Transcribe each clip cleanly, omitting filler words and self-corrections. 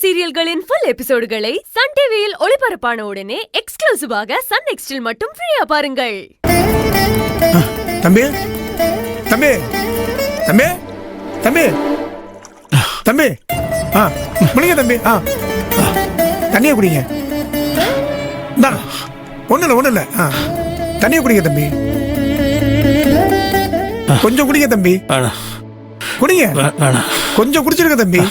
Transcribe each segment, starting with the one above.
சீரியல்களின் full எபிசோடுகளை Sun டிவியில் ஒளிபரப்பான உடனே எக்ஸ்க்ளூசிவாக சன் நெக்ஸ்டில் மட்டும் ஃப்ரீயா பாருங்கள். தம்பி தம்பி தம்பி தம்பி தம்பி குடிங்க தம்பி. தண்ணியை குடிங்க. ஒண்ணு இல்ல தண்ணியை குடிங்க தம்பி. கொஞ்சம் குடிங்க தம்பி. குடிங்க. கொஞ்சம் குடிச்சிருக்க தம்பி.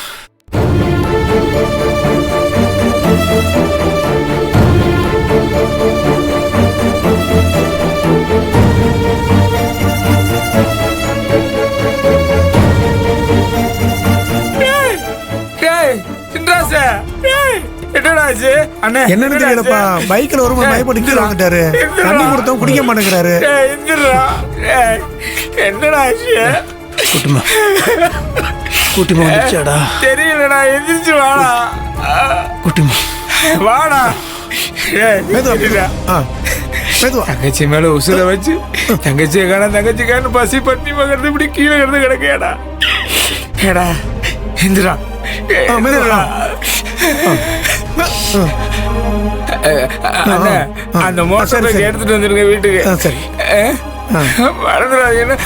என்னன்னு தெரியலப்பா, பைக்ல வரும்போது பயப்பட்டு கீழே வந்துட்டாரு. தண்ணி கொடுத்தோம் குடிக்க மாட்டேங்கிறாரு. என்னடா குட்டிமா வந்துச்சாடா? தெரியலடா, எந்திரிச்சு வாடா. குட்டிமா வாடா. தங்கச்சி மேல உசுர வச்சு தங்கச்சியை காண தங்கச்சிக்கான பசி பட்டி மகிறது இப்படி கீழே கிடந்து கிடக்கேடா. ஏடா எந்திரா. அந்த மோட்டர் பைக் எடுத்துட்டு வந்துருங்க வீட்டுக்கு. மறந்துடாதீங்க.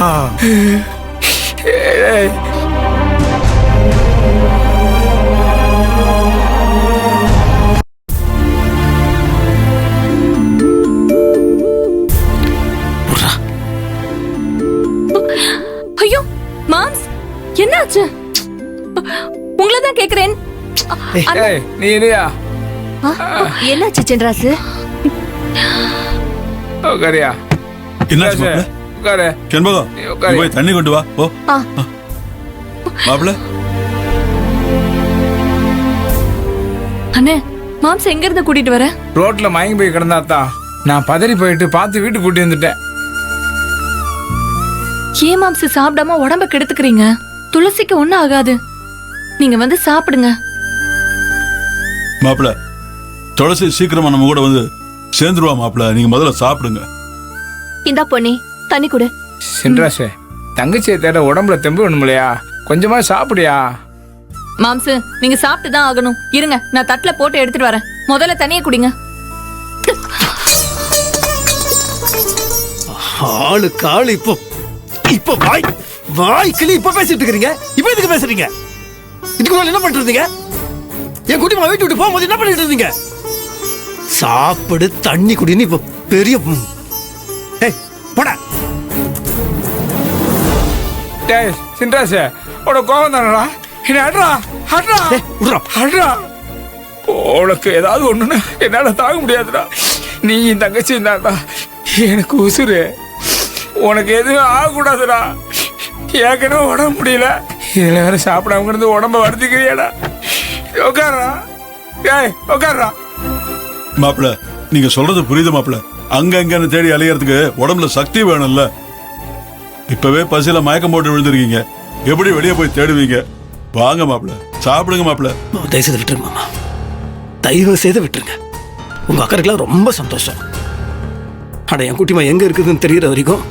ஐயோ மாம்ஸ், என்னாச்சு? உங்களை தான் கேக்குறேன். நீ இல்லையா? என்னாச்சு சென்றாசு? உட்காரியா? என்னாச்சு மாப்ள? உட்காரு. செண்பகம், நீ போய் தண்ணி கொண்டு வா. போ. மாப்ள. அண்ணே, மாம்ஸ் எங்க இருந்து கூட்டிட்டு வர? ரோட்ல மயங்கி போய் கிடந்தாத்தான். நான் பதறி போயிட்டு பார்த்து வீட்டுக்கு கூட்டி வந்துட்டேன். ஏன் மாம்ஸ் சாப்பிடாம உடம்ப கெடுத்துக்கிறீங்க? துளசிக்கு ஒண்ணும் ஆகாது. நீங்க வந்து சாப்பிடுங்க. மாப்ள, துளசி சீக்கிரமா நம்ம கூட வந்து சேர்ந்துருவா. மாப்ள, நீங்க முதல்ல சாப்பிடுங்க. இந்தா பொன்னி, தண்ணி குடு. சென்றாசே, தங்கச்சியை தேட உடம்புல தெம்பு வேணும் இல்லையா? கொஞ்சமா சாப்பிடியா? மாம்ஸ், நீங்க சாப்பிட்டு தான் ஆகணும். இருங்க, நான் தட்டுல போட்டு எடுத்துட்டு வரேன். முதல்ல தண்ணியை குடிங்க. ஆளுக்கு ஆளு இப்போ வாய்க்கிளி இப்ப பேசிட்டு இருக்கீங்க. இப்ப எதுக்கு பேசுறீங்க? இதுக்கு என்ன பண்ணிட்டு இருந்தீங்க? என் குட்டிமா வீட்டு விட்டு போகும்போது என்ன பண்ணிட்டு இருந்தீங்க? சாப்பிடு, தண்ணி குடின்னு இப்ப பெரிய போட. சென்றாசே, உனக்கு கோபம் தானடா? என்ன அட்ரா அட்ரா அட்ரா. உனக்கு ஏதாவது ஒண்ணுன்னா என்னால தாங்க முடியாதுடா. நீ என் தங்கச்சி தான்டா எனக்கு உசுரு. உனக்கு எதுவும் ஆகக்கூடாதுடா. ஏற்கனவே உடம்பு முடியல, இதுல வேற சாப்பிடாம இருந்து உடம்ப வருத்திக்கிறியாடா. உட்காரா. ஏய் உட்காரா. மாப்பிள, நீங்க சொல்றது புரியுது மாப்பிள. அங்க அங்கன்னு தேடி அலையறதுக்கு உடம்புல சக்தி வேணும்ல. இப்பவே பசியில மயக்கம் போட்டு விழுந்துருக்கீங்க. எப்படி வெளியே போய் தேடுவீங்க? வாங்க மாப்பிள, சாப்பிடுங்க மாப்பிள. தயவு செய்து விட்டுருங்க மாமா, தயவு செய்து விட்டுருங்க. உங்க அக்கறைக்கெல்லாம் ரொம்ப சந்தோஷம். ஆனா என் குட்டிமா எங்க இருக்குதுன்னு தெரியற வரைக்கும்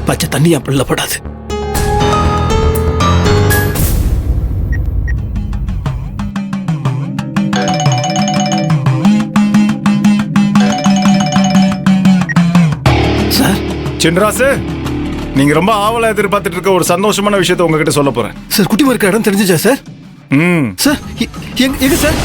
பச்சை தண்ணி என் பிள்ளை படாது. சார், சின்ராசு, நீங்க ரொம்ப ஆவலா எதிர்பார்த்துட்டு இருக்க ஒரு சந்தோஷமான விஷயத்தை உங்ககிட்ட சொல்ல போறேன். சார், குட்டிமா இருக்க இடம் தெரிஞ்சுச்சா சார்? ம். சார், எங்க சார்?